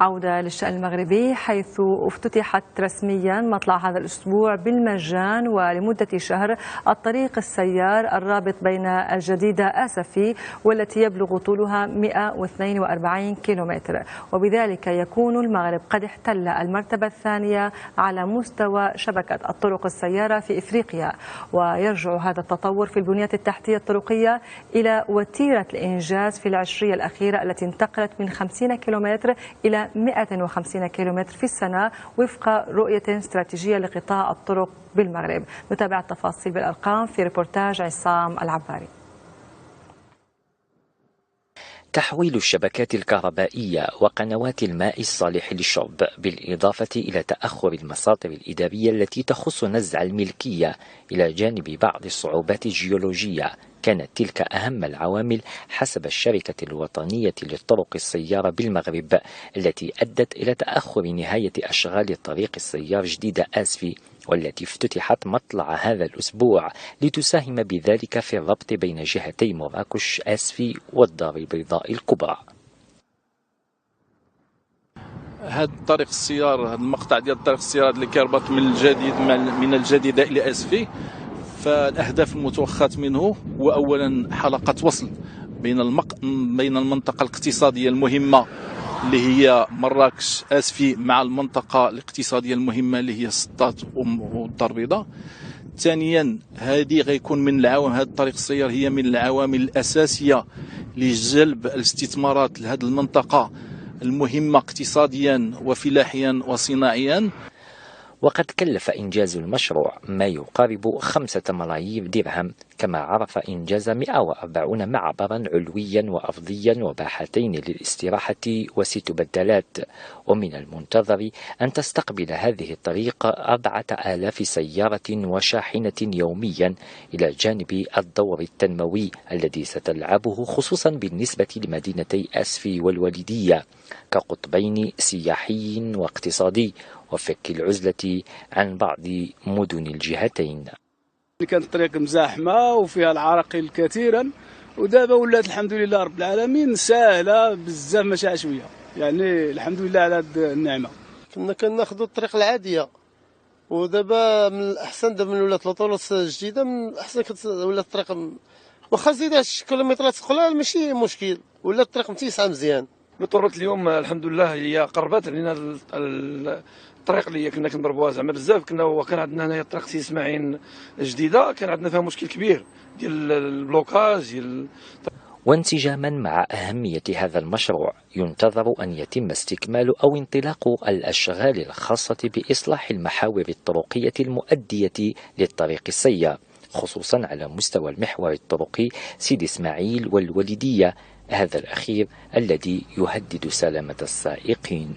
عودة للشأن المغربي، حيث افتتحت رسميا مطلع هذا الأسبوع بالمجان ولمدة شهر الطريق السيار الرابط بين الجديدة آسفي والتي يبلغ طولها 142 كيلومتر، وبذلك يكون المغرب قد احتل المرتبة الثانية على مستوى شبكة الطرق السيارة في إفريقيا. ويرجع هذا التطور في البنية التحتية الطرقية إلى وتيرة الإنجاز في العشرية الأخيرة التي انتقلت من 50 كيلومتر إلى 150 كيلومتر في السنة وفق رؤية استراتيجية لقطاع الطرق بالمغرب. نتابع التفاصيل بالأرقام في ريبورتاج عصام العباري. تحويل الشبكات الكهربائية وقنوات الماء الصالح للشرب، بالإضافة إلى تأخر المساطر الإدارية التي تخص نزع الملكية إلى جانب بعض الصعوبات الجيولوجية، كانت تلك أهم العوامل حسب الشركة الوطنية للطرق السيارة بالمغرب التي أدت إلى تأخر نهاية أشغال الطريق السيار جديدة آسفي، والتي افتتحت مطلع هذا الأسبوع لتساهم بذلك في الربط بين جهتي مراكش آسفي والدار البيضاء الكبرى. هذا الطريق السيار، هذا المقطع ديال الطريق السيار اللي كيربط من الجديدة إلى آسفي، فالأهداف المتوخاة منه هو أولا حلقة وصل بين المنطقة الاقتصادية المهمة اللي هي مراكش آسفي مع المنطقة الاقتصادية المهمة اللي هي سطات والدار البيضاء. ثانيا هذه غيكون من العوامل، هذا الطريق السيار هي من العوامل الأساسية لجلب الاستثمارات لهذه المنطقة المهمة اقتصاديا وفلاحيا وصناعيا. وقد كلف إنجاز المشروع ما يقارب 5 ملايين درهم، كما عرف إنجاز 140 معبرا علويا وأرضيا وباحتين للاستراحة و6 بدلات. ومن المنتظر أن تستقبل هذه الطريق 4000 سيارة وشاحنة يوميا، إلى جانب الدور التنموي الذي ستلعبه خصوصا بالنسبة لمدينتي آسفي والوالدية كقطبين سياحي واقتصادي، وفك العزلة عن بعض مدن الجهتين. كانت الطريق مزاحمة وفيها العراقيل كثيرا، ودابا ولات الحمد لله رب العالمين سهلة بزاف، ماشي شوية، يعني الحمد لله على هذه النعمة. كنا كناخذوا الطريق العادية، ودابا من الأحسن، دابا من ولات الطرق الجديدة من الأحسن، ولات الطريق واخا زيد 10 كيلومترات قلال ماشي مشكل، ولات الطريق متيسعة مزيان. الطرق اليوم الحمد لله هي قربت علينا الطريق اللي كنا كنضربوها زعما بزاف. كان عندنا هنايا الطريق سي اسماعيل جديده، كان عندنا فيها مشكل كبير ديال البلوكاج وانسجاما مع أهمية هذا المشروع، ينتظر أن يتم استكمال أو انطلاق الأشغال الخاصة بإصلاح المحاور الطرقية المؤدية للطريق السيار، خصوصا على مستوى المحور الطرقي سيدي إسماعيل والوالدية، هذا الأخير الذي يهدد سلامة السائقين.